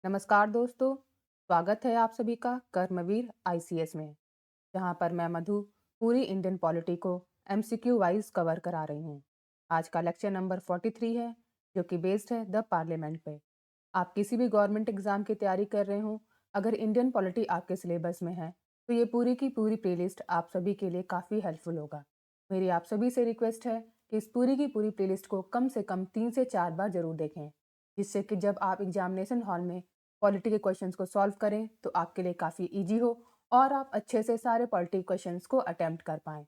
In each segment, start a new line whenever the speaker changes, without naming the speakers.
नमस्कार दोस्तों, स्वागत है आप सभी का कर्मवीर आईसीएस में, जहां पर मैं मधु पूरी इंडियन पॉलिटी को एमसीक्यू वाइज कवर करा रही हूं। आज का लेक्चर नंबर 43 है, जो कि बेस्ड है द पार्लियामेंट पे। आप किसी भी गवर्नमेंट एग्जाम की तैयारी कर रहे हो, अगर इंडियन पॉलिटी आपके सिलेबस में है, तो ये पूरी की पूरी प्लेलिस्ट आप सभी के लिए काफ़ी हेल्पफुल होगा। मेरी आप सभी से रिक्वेस्ट है कि इस पूरी की पूरी प्लेलिस्ट को कम से कम 3 से 4 बार जरूर देखें, जिससे कि जब आप एग्जामिनेशन हॉल में पॉलिटी के क्वेश्चंस को सॉल्व करें तो आपके लिए काफ़ी इजी हो और आप अच्छे से सारे पॉलिटी क्वेश्चंस को अटेम्प्ट कर पाएं।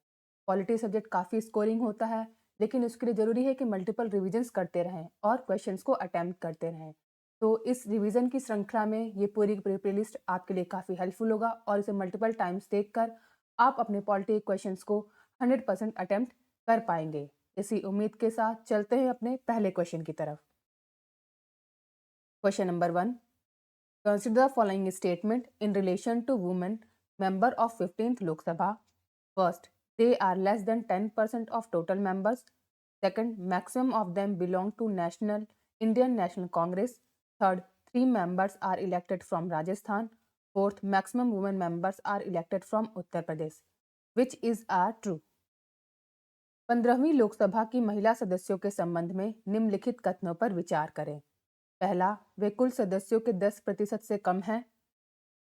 पॉलिटी सब्जेक्ट काफ़ी स्कोरिंग होता है, लेकिन उसके लिए ज़रूरी है कि मल्टीपल रिविजन्स करते रहें और क्वेश्चंस को अटेम्प्ट करते रहें। तो इस रिवीजन की श्रृंखला में ये पूरी की पूरी प्लेलिस्ट आपके लिए काफ़ी हेल्पफुल होगा और इसे मल्टीपल टाइम्स देखकर आप अपने पॉलिटी क्वेश्चंस को 100% अटेम्प्ट कर पाएंगे। इसी उम्मीद के साथ चलते हैं अपने पहले क्वेश्चन की तरफ। Question number 1, consider the following statement in relation to women member of 15th Lok Sabha. First, they are less than 10% of total members. Second, maximum of them belong to Indian National Congress. Third, 3 members are elected from Rajasthan. Fourth, maximum women members are elected from Uttar Pradesh. Which is true? 15वीं लोकसभा की महिला सदस्यों के संबंध में निम्नलिखित कथनों पर विचार करें। पहला, वे कुल सदस्यों के 10% से कम हैं।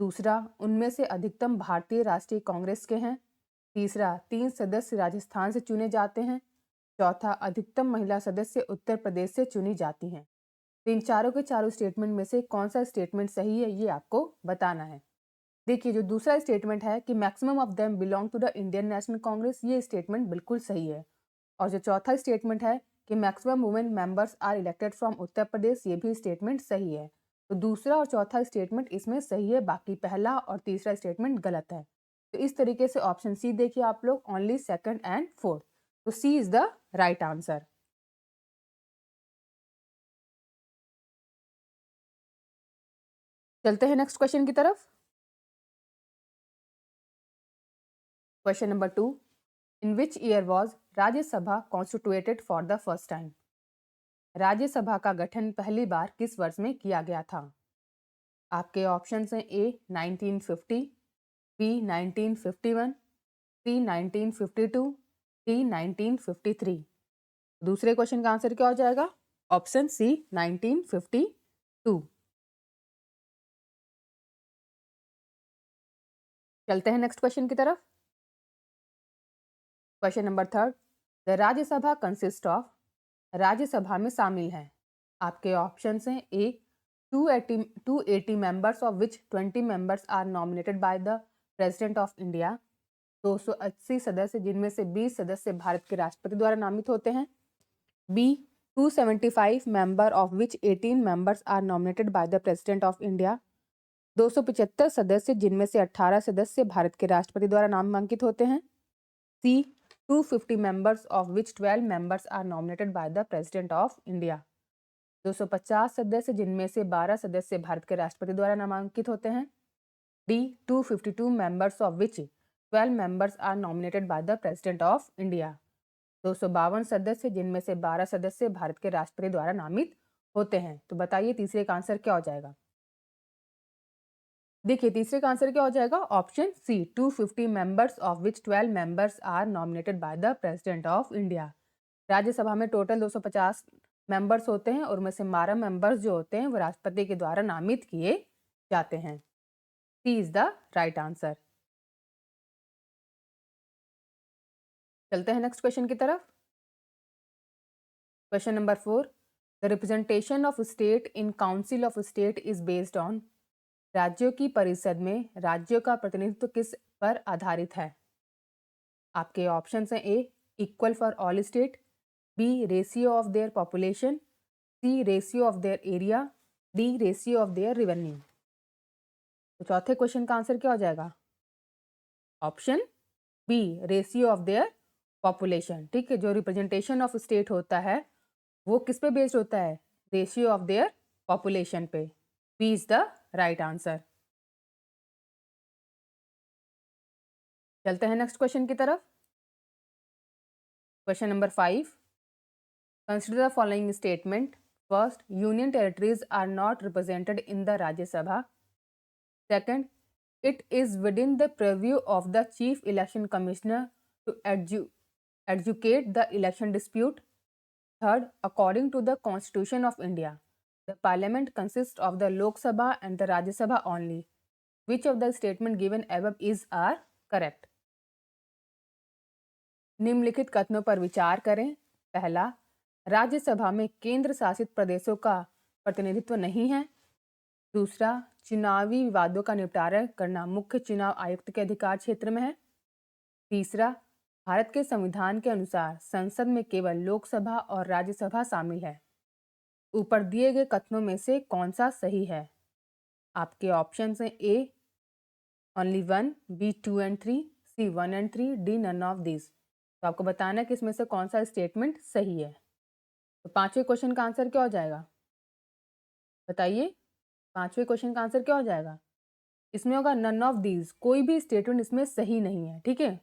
दूसरा, उनमें से अधिकतम भारतीय राष्ट्रीय कांग्रेस के हैं। तीसरा, 3 सदस्य राजस्थान से चुने जाते हैं। चौथा, अधिकतम महिला सदस्य उत्तर प्रदेश से चुनी जाती हैं। तो इन चारों के चारों स्टेटमेंट में से कौन सा स्टेटमेंट सही है, ये आपको बताना है। देखिए, जो दूसरा स्टेटमेंट है कि maximum of them belong to the Indian National Congress, ये स्टेटमेंट बिल्कुल सही है। और जो चौथा स्टेटमेंट है कि maximum women members are elected from Uttar Pradesh, ये भी स्टेटमेंट सही है। तो दूसरा और चौथा स्टेटमेंट इसमें सही है, बाकी पहला और तीसरा स्टेटमेंट गलत है। तो इस तरीके से ऑप्शन सी देखिए आप लोग, ओनली सेकंड एंड फोर्थ। तो सी इज द राइट आंसर। चलते हैं नेक्स्ट क्वेश्चन की तरफ। Question number 2, in which year was Rajya Sabha constituted for the first time? Rajya Sabha का गठन पहली बार किस वर्ष में किया गया था? आपके ऑप्शंस हैं ए 1950, बी 1951, सी 1952, डी 1953। दूसरे क्वेश्चन का आंसर क्या हो जाएगा? Option C 1952। चलते हैं नेक्स्ट क्वेश्चन की तरफ। Question number 3, the Rajya Sabha consist of, Rajya Sabha में शामिल हैं। आपके ऑप्शंस हैं A 280 members of which 20 members are nominated by the president of India, 280 सदस्य जिनमें से 20 सदस्य भारत के राष्ट्रपति द्वारा नामित होते हैं। B 275 member of which 18 members are nominated by the president of India, 275 सदस्य जिनमें से 18 सदस्य भारत के राष्ट्रपति द्वारा नामांकित होते हैं। C 250 members of which 12 members are nominated by the president of India, 250 सदस्य जिनमें से 12 सदस्य भारत के राष्ट्रपति द्वारा नामांकित होते हैं। D 252 members of which 12 members are nominated by the president of India, 252 सदस्य जिनमें से 12 सदस्य भारत के राष्ट्रपति द्वारा नामित होते हैं। तो बताइए तीसरे का आंसर क्या हो जाएगा? देखिए, तीसरे का आंसर क्या हो जाएगा? Option C 250 members of which 12 members are nominated by the president of India. Rajya Sabha में टोटल 250 मेंबर्स होते हैं और उनमें से 12 मेंबर्स जो होते हैं वो राष्ट्रपति के द्वारा नामित किए जाते हैं। सी इज द राइट आंसर। चलते हैं नेक्स्ट क्वेश्चन की तरफ। Question number 4, the representation of state in council of state is based on, राज्यों की परिषद में राज्यों का प्रतिनिधित्व किस पर आधारित है? आपके ऑप्शंस हैं A equal for all state, B ratio of their population, C ratio of their area, D ratio of their revenue. तो चौथे क्वेश्चन का आंसर क्या हो जाएगा? Option B ratio of their population. ठीक है, जो रिप्रेजेंटेशन ऑफ स्टेट होता है वो किस पे बेस्ड होता है? रेशियो ऑफ देयर पॉपुलेशन पे। B is the right answer. चलते हैं नेक्स्ट क्वेश्चन की तरफ। Question number 5, consider the following statement First, union territories are not represented in the Rajya Sabha. Second, it is within the purview of the Chief Election Commissioner to adjudicate the election dispute. Third, according to the Constitution of India, the Parliament consists of the Lok Sabha and the Rajya Sabha only. Which of the statement given above is are correct? निम्नलिखित कथनों पर विचार करें। पहला, राज्यसभा में केंद्र शासित प्रदेशों का प्रतिनिधित्व नहीं है। दूसरा, चुनावी विवादों का निपटारा करना मुख्य चुनाव आयुक्त के अधिकार क्षेत्र में है। तीसरा, भारत के संविधान के अनुसार संसद में केवल लोकसभा और राज्यसभा शामिल है। ऊपर दिए गए कथनों में से कौन सा सही है? आपके ऑप्शन हैं A only 1, B 2 and 3, C 1 and 3, D none of this. तो आपको बताना है कि इसमें से कौन सा स्टेटमेंट सही है। तो पांचवें क्वेश्चन का आंसर क्या हो जाएगा? बताइए, पांचवें क्वेश्चन का आंसर क्या हो जाएगा? इसमें होगा नन ऑफ दीज, कोई भी स्टेटमेंट इसमें सही नहीं है। ठीक है,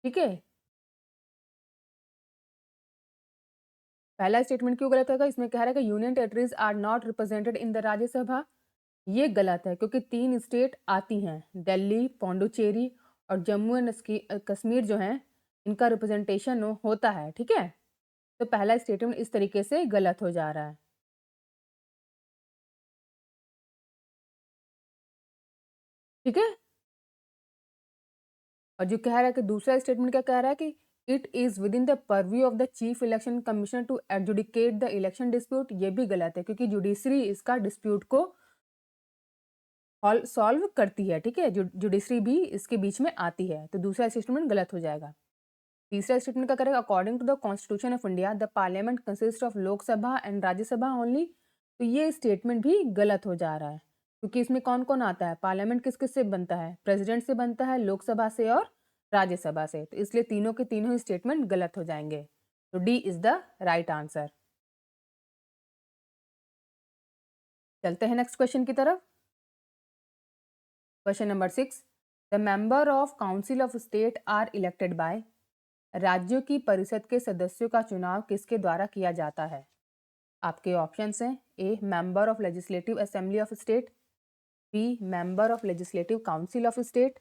ठीक है। पहला स्टेटमेंट क्यों गलत होगा? इसमें कह रहा है कि union territories are not represented in the Rajya Sabha. ये गलत है क्योंकि 3 स्टेट आती हैं, दिल्ली, पौंडुचेरी और जम्मू एंड कश्मीर जो हैं, इनका रिप्रेजेंटेशन होता है। ठीक है, तो पहला स्टेटमेंट इस तरीके से गलत हो जा रहा है। ठीक है, और जो कह रहा है कि दूसरा स्टेटमेंट क्या कह रहा है कि it is within the purview of the chief election commissioner to adjudicate the election dispute. ये भी गलत है क्योंकि जुडिशरी इसका डिस्प्यूट को सॉल्व करती है। ठीक है, जुडिशरी भी इसके बीच में आती है, तो दूसरा स्टेटमेंट गलत हो जाएगा। तीसरा स्टेटमेंट क्या करेगा? According to the constitution of India the parliament consist of Lok Sabha and Rajya Sabha only. तो ये स्टेटमेंट भी गलत हो जा रहा है क्योंकि इसमें कौन कौन आता है? पार्लियामेंट किस किस से बनता है? प्रेसिडेंट से बनता है, लोकसभा से और राज्यसभा से। तो इसलिए तीनों के तीनों ही स्टेटमेंट गलत हो जाएंगे। तो D is the right answer. चलते हैं नेक्स्ट क्वेश्चन की तरफ। Question number 6, the member of council of state are elected by. राज्यों की परिषद के सदस्यों का चुनाव किसके द्वारा किया जाता है? आपके ऑप्शंस हैं A member of legislative assembly of state, B member of legislative council of state,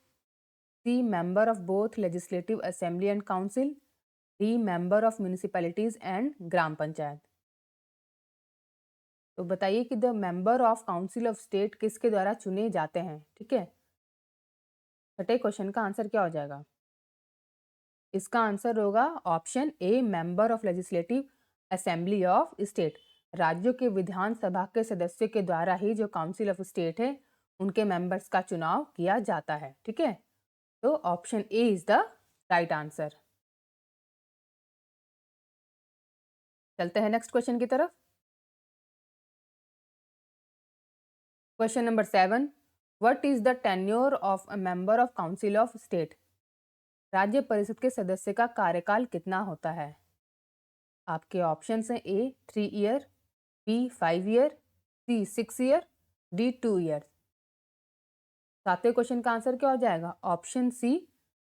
C member of both legislative assembly and council, D member of municipalities and gram panchayat. तो बताइए कि the member of council of state किसके द्वारा चुने जाते हैं। ठीक है, छठे क्वेश्चन का आंसर क्या हो जाएगा? इसका आंसर होगा option A member of legislative assembly of state. राज्यों के विधानसभा के सदस्यों के द्वारा ही जो काउंसिल ऑफ स्टेट है, उनके मेंबर्स का चुनाव किया जाता है। ठीक है, तो option A is the right answer. चलते हैं नेक्स्ट क्वेश्चन की तरफ। Question number 7, what is the tenure of a member of council of state. राज्य परिषद के सदस्य का कार्यकाल कितना होता है? आपके ऑप्शंस हैं A 3 year, B 5 year, C 6 year, D 2 year. सातवें क्वेश्चन का आंसर क्या हो जाएगा? Option C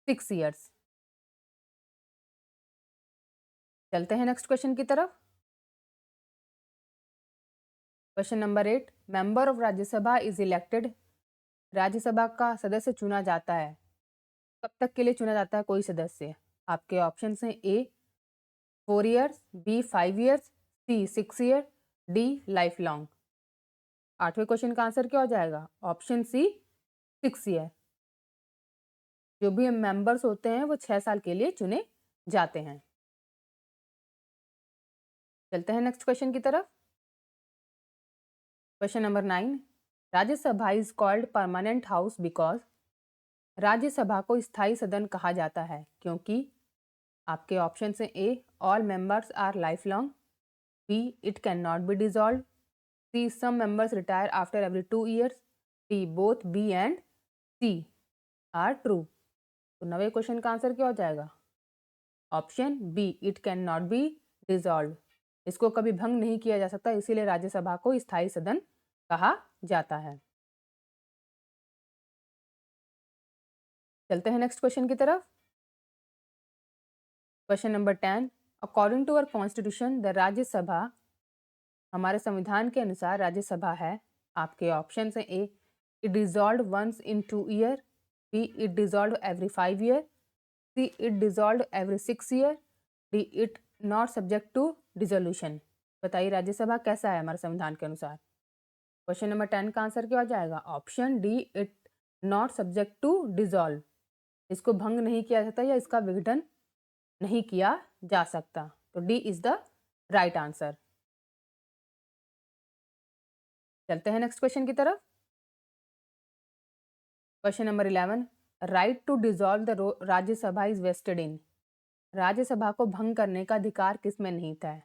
6 years. चलते हैं नेक्स्ट क्वेश्चन की तरफ। Question number 8, member of Rajya Sabha is elected. Rajya Sabha का सदस्य चुना जाता है, कब तक के लिए चुना जाता है कोई सदस्य? आपके ऑप्शन हैं A 4 years, B 5 years, C 6 year, D life long. आठवें क्वेश्चन का आंसर क्या हो जाएगा? Option C 6 year. जो भी मेंबर्स होते हैं वो 6 साल के लिए चुने जाते हैं। चलते हैं नेक्स्ट क्वेश्चन की तरफ। Question number 9, Rajya Sabha is called permanent house because. Rajya Sabha को स्थायी सदन कहा जाता है क्योंकि आपके ऑप्शन हैं A all members are life long, B it can not be dissolve, C some members retire after every 2 years, D both B and C are true. तो 9वें क्वेश्चन का आंसर क्या हो जाएगा? Option B it can not be dissolve. इसको कभी भंग नहीं किया जा सकता, इसीलिए राज्यसभा को स्थायी सदन कहा जाता है। चलते हैं नेक्स्ट क्वेश्चन की तरफ। Question number 10, according to our constitution the Rajya Sabha हमारे संविधान के अनुसार राज्यसभा है, आपके ऑप्शन हैं A it dissolve once in 2 year, B it dissolve every 5 year, C it dissolve every 6 year, D it not subject to dissolution. बताइए राज्यसभा कैसा है हमारे संविधान के अनुसार। क्वेश्चन नंबर 10 का आंसर क्या हो जाएगा? Option D it not subject to dissolve. इसको भंग नहीं किया जाता या इसका विघटन नहीं किया जा सकता, तो D is the right answer. चलते हैं नेक्स्ट क्वेश्चन की तरफ। Question number 11, right to dissolve the Rajya Sabha is vested in. Rajya Sabha को भंग करने का अधिकार किसमें निहित है?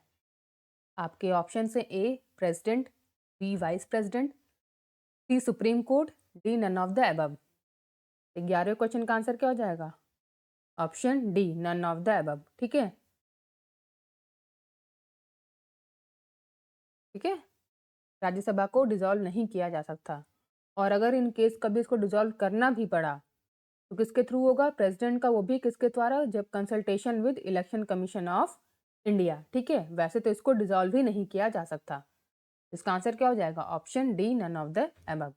आपके ऑप्शन से A president, B vice president, C supreme court, D none of the above. 11वें क्वेश्चन का आंसर क्या हो जाएगा? Option D none of the above. ठीक है, ठीक है, राज्यसभा को डिसॉल्व नहीं किया जा सकता, और अगर इन केस कभी इसको डिसॉल्व करना भी पड़ा तो किसके थ्रू होगा? प्रेसिडेंट का, वो भी किसके द्वारा? जब consultation with election commission of India. ठीक है, वैसे तो इसको डिसॉल्व ही नहीं किया जा सकता। इसका आंसर क्या हो जाएगा? Option D none of the above.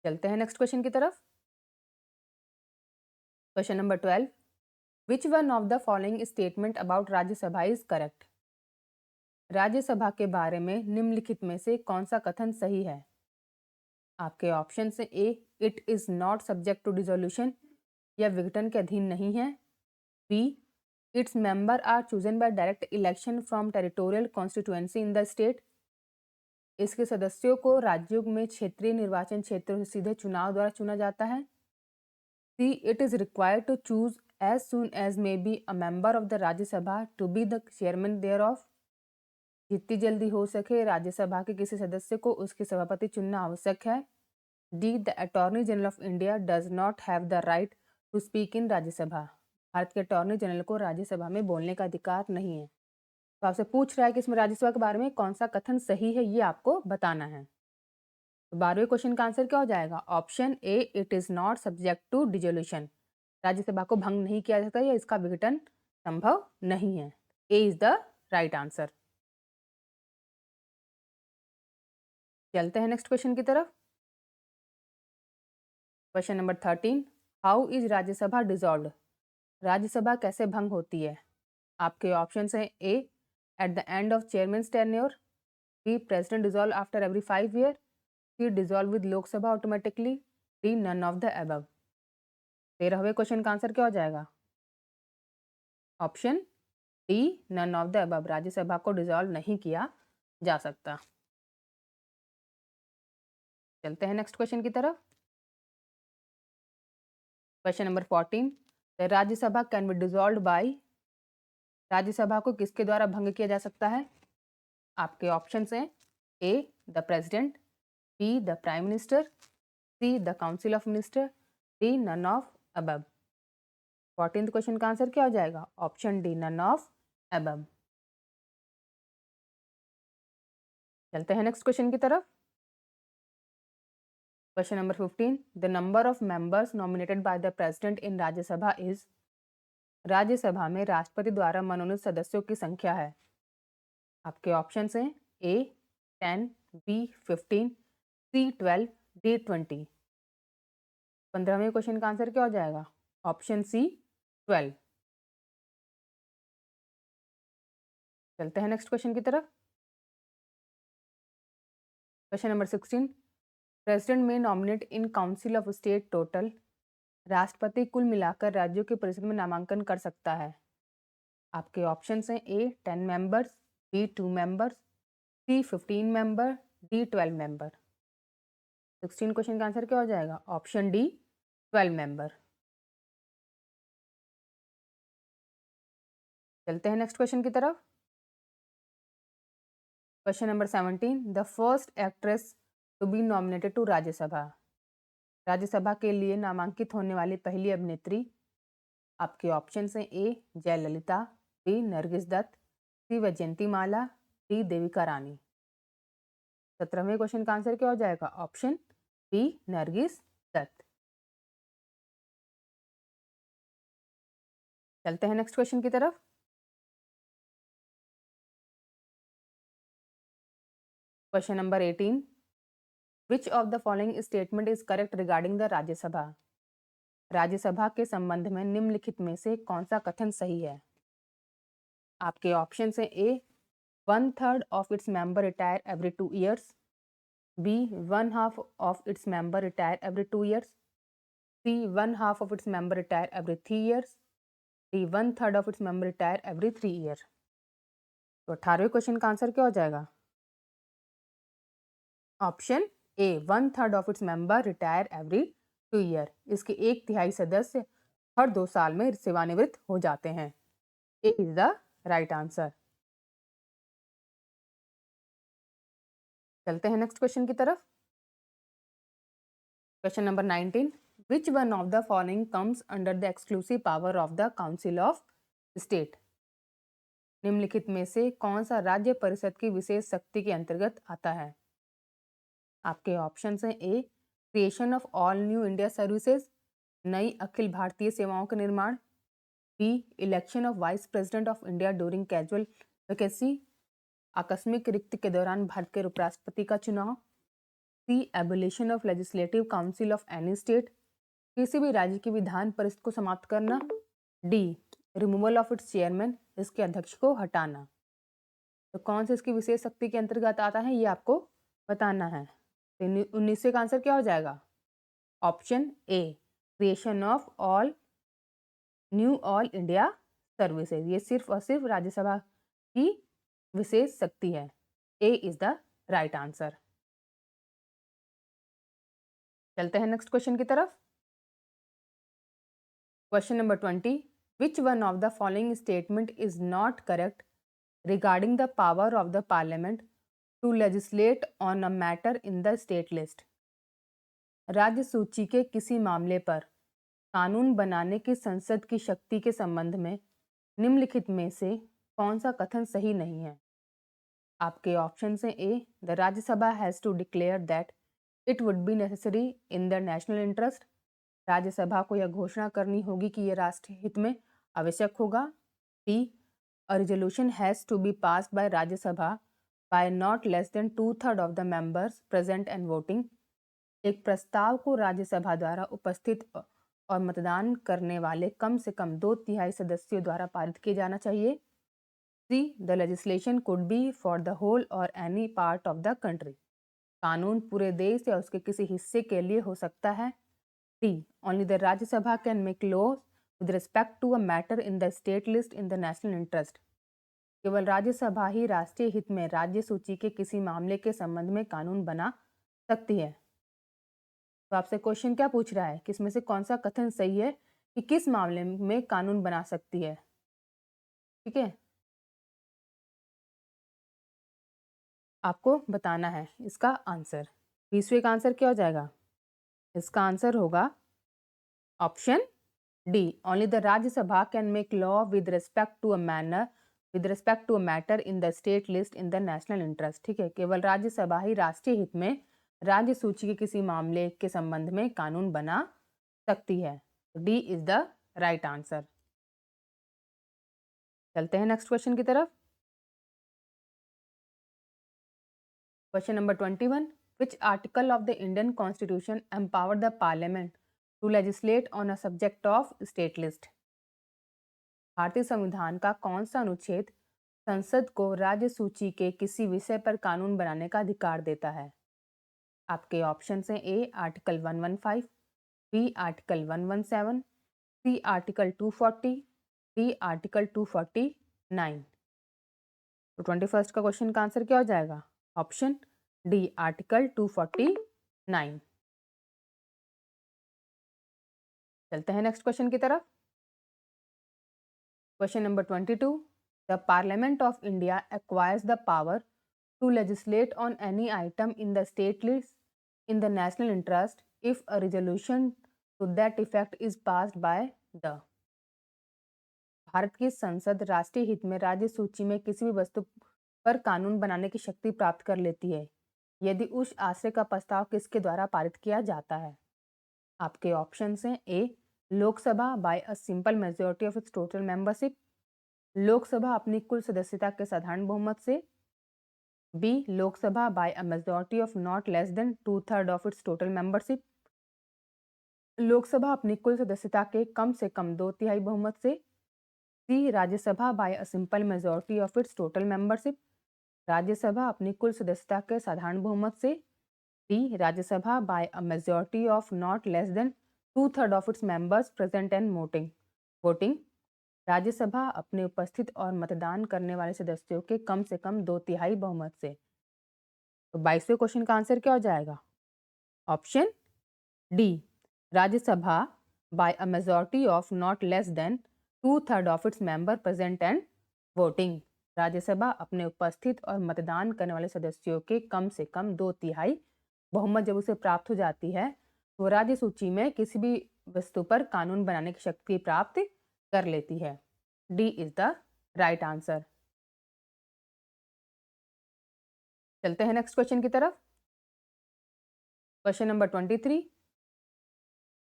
चलते हैं नेक्स्ट क्वेश्चन की तरफ। Question number 12, which one of the following statement about Rajya Sabha is correct. Rajya Sabha के बारे में निम्नलिखित में से कौन सा कथन सही है? आपके ऑप्शन से A it is not subject to dissolution, यह विघटन के अधीन नहीं है, B its member are chosen by direct election from territorial constituency in the state, इसके सदस्यों को राज्यों में क्षेत्रीय निर्वाचन क्षेत्रों से सीधे चुनाव द्वारा चुना जाता है, C it is required to choose as soon as may be a member of the Rajya Sabha to be the chairman thereof, जितनी जल्दी हो सके राज्यसभा के किसी सदस्य को उसके सभापति चुनना आवश्यक है, D the attorney general of India does not have the right to speak in Rajya Sabha, Bharat के अटॉर्नी जनरल को राज्यसभा में बोलने का अधिकार नहीं है। तो आपसे पूछ रहा है कि इसमें राज्यसभा के बारे में कौन सा कथन सही है, ये आपको बताना है। तो 12वें क्वेश्चन का आंसर क्या हो जाएगा? Option A it is not subject to dissolution, Rajya Sabha को भंग नहीं किया जाता या इसका विघटन संभव नहीं है। A is the right answer. चलते हैं नेक्स्ट क्वेश्चन की तरफ। Question number 13, how is Rajya Sabha dissolved. Rajya Sabha कैसे भंग होती है? आपके ऑप्शन हैं A at the end of chairman's tenure, B president dissolve after every 5 year, C dissolve with Lok Sabha automatically, D none of the above. 13वें क्वेश्चन का आंसर क्या हो जाएगा? Option D none of the above, Rajya Sabha को dissolve नहीं किया जा सकता। चलते हैं नेक्स्ट क्वेश्चन की तरफ। Question number 14, the Rajya Sabha can be dissolved by, Rajya Sabha को किसके द्वारा भंग किया जा सकता है? आपके ऑप्शन हैं A the president, B the prime minister, C the council of minister, D none of above. 14th question का आंसर क्या हो जाएगा? Option D none of above. चलते हैं नेक्स्ट क्वेश्चन की तरफ। Question number 15, the number of members nominated by the president in Rajya Sabha is, Rajya Sabha में राष्ट्रपति द्वारा मनोनीत सदस्यों की संख्या है। आपके ऑप्शन हैं ए 10, बी 15, सी 12, डी 20। 15वें क्वेश्चन का आंसर क्या हो जाएगा? Option C 12। चलते हैं नेक्स्ट क्वेश्चन की तरफ। क्वेश्चन नंबर 16, प्रेसिडेंट में nominate in council of state total, राष्ट्रपति कुल मिलाकर राज्यों के परिषद में नामांकन कर सकता है। आपके ऑप्शन हैं A 10 members, B 2 members, C 15 member, D 12 member. 16 question का आंसर क्या हो जाएगा? Option D 12 member. चलते हैं नेक्स्ट क्वेश्चन की तरफ। Question number 17, the first actress to be nominated to Rajya Sabha, Rajya Sabha के लिए नामांकित होने वाली पहली अभिनेत्री। आपके ऑप्शन हैं A Jayalalithaa, B Nargis Dutt, C Vyjayanthi Mala, D Devika Rani. 17वें क्वेश्चन का आंसर क्या हो जाएगा? Option B Nargis Dutt. चलते हैं नेक्स्ट क्वेश्चन की तरफ। Question number 18, which of the following statement is correct regarding the Rajya Sabha? Rajya Sabha के संबंध में निम्नलिखित में से कौन सा कथन सही है? आपके ऑप्शन है ए, 1/3 of its member retire every 2 years, B, 1/2 of its member retire every 2 years, C, 1/2 of its member retire every 3 years, D, 1/3 of its member retire every 3 year। तो 18वें क्वेश्चन का आंसर क्या हो जाएगा? Option A, 1/3 of its member retire every 2 year। इसके 1/3 सदस्य हर 2 साल में सेवानिवृत्त हो जाते हैं। ए इज द राइट आंसर। चलते हैं नेक्स्ट क्वेश्चन की तरफ। Question number 19, which one of the following comes under the exclusive power of the council of state? निम्नलिखित में से कौन सा राज्य परिषद की विशेष शक्ति के अंतर्गत आता है? आपके ऑप्शन हैं A, creation of all new India services, नई अखिल भारतीय सेवाओं का निर्माण, B, election of vice president of India during casual vacancy, आकस्मिक रिक्ति के दौरान भारत के उपराष्ट्रपति का चुनाव, C, abolition of legislative council of any state, किसी भी राज्य की विधान परिषद को समाप्त करना, D, removal of its chairman, इसके अध्यक्ष को हटाना। तो कौन से इसकी विशेष शक्ति के अंतर्गत आता है ये आपको बताना है। तो 19वें का आंसर क्या हो जाएगा? Option A, creation of all new all India services. ये सिर्फ और सिर्फ राज्यसभा की विशेष शक्ति है। A is the right answer. चलते हैं नेक्स्ट क्वेश्चन की तरफ। Question number 20, which one of the following statement is not correct regarding the power of the parliament to legislate on a matter in the state list? राज्य सूची के किसी मामले पर कानून बनाने की संसद की शक्ति के संबंध में निम्नलिखित में से कौन सा कथन सही नहीं है? आपके ऑप्शन हैं A, the Rajya Sabha has to declare that it would be necessary in the national interest. Rajya Sabha को यह घोषणा करनी होगी कि यह राष्ट्रीय हित में आवश्यक होगा। B, a resolution has to be passed by Rajya Sabha by not less than 2/3 of the members present and voting. एक प्रस्ताव को राज्यसभा द्वारा उपस्थित और मतदान करने वाले कम से कम 2/3 सदस्यों द्वारा पारित किया जाना चाहिए। C, the legislation could be for the whole or any part of the country. कानून पूरे देश या उसके किसी हिस्से के लिए हो सकता है। D, only the Rajya Sabha can make laws with respect to a matter in the state list in the national interest. केवल राज्यसभा ही राष्ट्रीय हित में राज्य सूची के किसी मामले के संबंध में कानून बना सकती है। तो आपसे क्वेश्चन क्या पूछ रहा है कि इसमें से कौन सा कथन सही है कि किस मामले में कानून बना सकती है? ठीक है, आपको बताना है इसका आंसर। 20वें का आंसर क्या हो जाएगा? इसका आंसर होगा option D, only the Rajya Sabha can make law with respect to a matter in the state list in the national interest. ठीक है, केवल राज्यसभा ही राष्ट्रीय हित में राज्य सूची के किसी मामले के संबंध में कानून बना सकती है। D is the right answer. चलते हैं नेक्स्ट क्वेश्चन की तरफ। Question number 21, which article of the Indian constitution empower the parliament to legislate on a subject of state list? भारतीय संविधान का कौन सा अनुच्छेद संसद को राज्य सूची के किसी विषय पर कानून बनाने का अधिकार देता है? आपके ऑप्शन हैं ए, आर्टिकल 115, बी, आर्टिकल 117, सी, आर्टिकल 240, डी, आर्टिकल 249। तो 21st का क्वेश्चन का आंसर क्या हो जाएगा? Option D, article 249। चलते हैं नेक्स्ट क्वेश्चन की तरफ। Question number 22, the parliament of India acquires the power to legislate on any item in the state list in the national interest if a resolution to that effect is passed by the। Bharat की संसद राष्ट्रीय हित में राज्य सूची में किसी भी वस्तु पर कानून बनाने की शक्ति प्राप्त कर लेती है यदि उस आशय का प्रस्ताव किसके द्वारा पारित किया जाता है। आपके ऑप्शंस हैं A, Lok Sabha by a simple majority of its total membership, Lok Sabha अपनी कुल सदस्यता के साधारण बहुमत से। B Lok Sabha by a majority of not less than 2/3 of its total membership. Lok Sabha अपनी कुल सदस्यता के कम से कम 2/3 बहुमत से। C Rajya Sabha by a simple majority of its total membership. Rajya Sabha अपनी कुल सदस्यता के साधारण बहुमत से। D Rajya Sabha by a majority of not less than 2/3 of its members present and voting. Rajya Sabha अपने उपस्थित और मतदान करने वाले सदस्यों के कम से कम 2/3 बहुमत से। तो 22वें क्वेश्चन का आंसर क्या हो जाएगा? Option D Rajya Sabha by a majority of not less than 2/3 of its member present and voting. Rajya Sabha अपने उपस्थित और मतदान करने वाले सदस्यों के कम से कम 2/3 बहुमत जब उसे प्राप्त हो जाती है तो राज्य सूची में किसी भी वस्तु पर कानून बनाने की शक्ति प्राप्त कर लेती है। D is the right answer. चलते हैं नेक्स्ट क्वेश्चन की तरफ। Question number 23।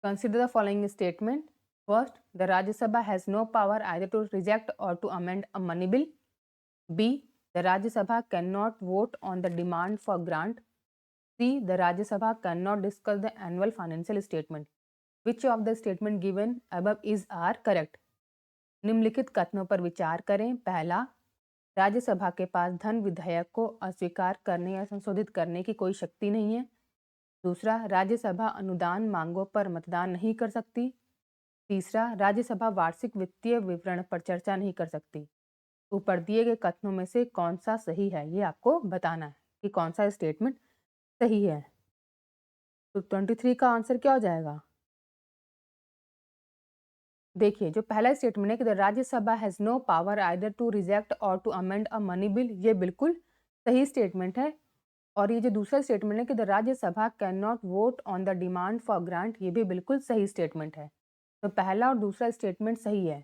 Consider the following statement. First, the Rajya Sabha has no power either to reject or to amend a money bill. B, the Rajya Sabha cannot vote on the demand for grant. C, the Rajya Sabha cannot discuss the annual financial statement. Which of the statement given above is are correct? निम्नलिखित कथनों पर विचार करें। पहला, राज्यसभा के पास धन विधेयक को अस्वीकार करने या संशोधित करने की कोई शक्ति नहीं है। दूसरा, राज्यसभा अनुदान मांगों पर मतदान नहीं कर सकती। तीसरा, राज्यसभा वार्षिक वित्तीय विवरण पर चर्चा नहीं कर सकती। ऊपर दिए गए कथनों में से कौन सा सही है, ये आपको बताना है कि कौन सा स्टेटमेंट सही है। तो 23 का आंसर क्या हो जाएगा? देखिए, जो पहला स्टेटमेंट है कि the Rajya Sabha has no power either to reject or to amend a money bill, ये बिल्कुल सही स्टेटमेंट है। और ये जो दूसरा स्टेटमेंट है कि the Rajya Sabha can not vote on the demand for grant, ये भी बिल्कुल सही स्टेटमेंट है। तो पहला और दूसरा स्टेटमेंट सही है,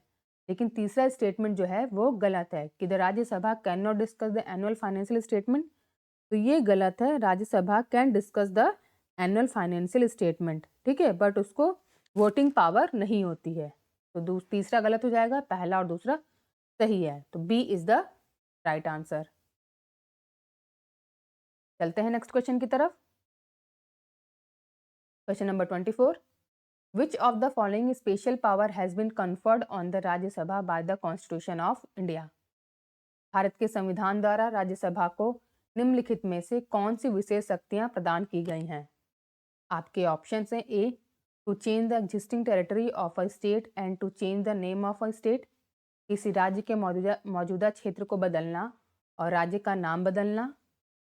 लेकिन तीसरा स्टेटमेंट जो है वो गलत है कि the Rajya Sabha can not discuss the annual financial statement. तो ये गलत है। Rajya Sabha can discuss the annual financial statement, ठीक है, बट उसको वोटिंग पावर नहीं होती है। तो तीसरा गलत हो जाएगा, पहला और दूसरा सही है। तो B is the right answer. चलते हैं नेक्स्ट क्वेश्चन की तरफ। Question number 24। Which of the following special power has been conferred on the Rajya Sabha by the constitution of India. Bharat के संविधान द्वारा राज्यसभा को निम्नलिखित में से कौन सी विशेष शक्तियां प्रदान की गई हैं? आपके ऑप्शन हैं। A, to change the existing territory of a state and to change the name of a state. किसी राज्य के मौजूदा क्षेत्र को बदलना और राज्य का नाम बदलना।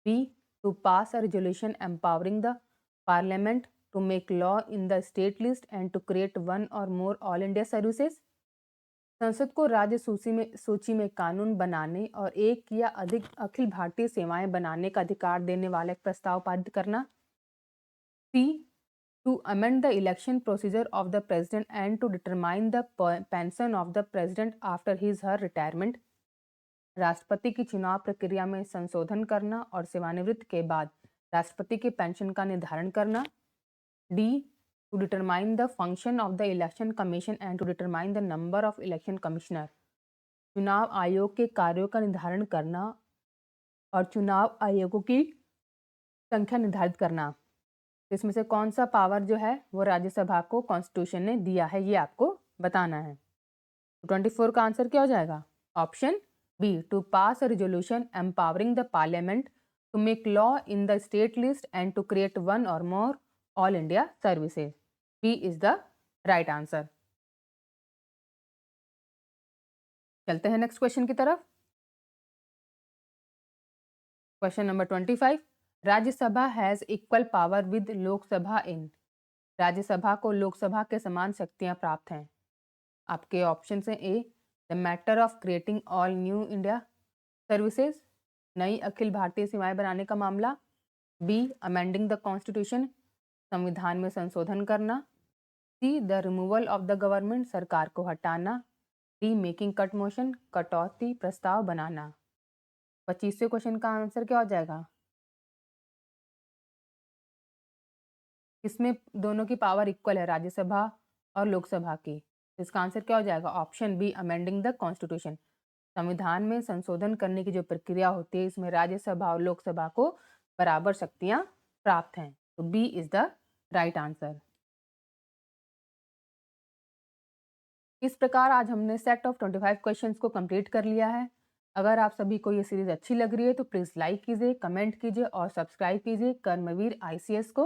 B, to pass a resolution empowering the parliament to make law in the state list and to create one or more all India services. संसद को राज्य सूची में कानून बनाने और एक या अधिक अखिल भारतीय सेवाएं बनाने का अधिकार देने वाला एक प्रस्ताव पारित करना। सी, to amend the election procedure of the president and to determine the pension of the president after his her retirement। राष्ट्रपति की चुनाव प्रक्रिया में संशोधन करना और सेवानिवृत्ति के बाद राष्ट्रपति के पेंशन का निर्धारण करना। D, to determine the function of the election commission and to determine the number of election commissioner. चुनाव आयोग के कार्यों का निर्धारण करना और चुनाव आयोगों की संख्या निर्धारित करना। इसमें से कौन सा पावर जो है वो राज्यसभा को कॉन्स्टिट्यूशन ने दिया है, ये आपको बताना है। तो 24 का आंसर क्या हो जाएगा? Option B, to pass a resolution empowering the parliament to make law in the state list and to create one or more all India services. B is the right answer. चलते हैं next question की तरफ। Question number 25। Rajya Sabha has equal power with Lok Sabha in. Rajya Sabha को लोकसभा के समान शक्तियां प्राप्त हैं। आपके ऑप्शन हैं। A, the matter of creating all new India services, नई अखिल भारतीय सेवाएं बनाने का मामला। बी, अमेंडिंग द कॉन्स्टिट्यूशन, संविधान में संशोधन करना। C, the removal of the government, सरकार को हटाना। डी, मेकिंग कट मोशन, कटौती प्रस्ताव बनाना। 25वें क्वेश्चन का आंसर क्या हो जाएगा? इसमें दोनों की पावर इक्वल है, राज्यसभा और लोकसभा की। इसका आंसर क्या हो जाएगा? Option B, amending the constitution. संविधान में संशोधन करने की जो प्रक्रिया होती है इसमें राज्यसभा और लोकसभा को बराबर शक्तियां प्राप्त हैं। तो B is the right answer. इस प्रकार आज हमने सेट ऑफ 25 क्वेश्चंस को कंप्लीट कर लिया है। अगर आप सभी को ये सीरीज अच्छी लग रही है तो प्लीज़ लाइक कीजिए, कमेंट कीजिए और सब्सक्राइब कीजिए कर्मवीर आईसीएस को,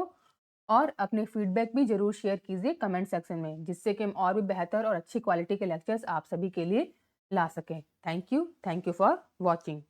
और अपने फीडबैक भी जरूर शेयर कीजिए कमेंट सेक्शन में, जिससे कि हम और भी बेहतर और अच्छी क्वालिटी के लेक्चर्स आप सभी के लिए ला सकें। Thank you for watching.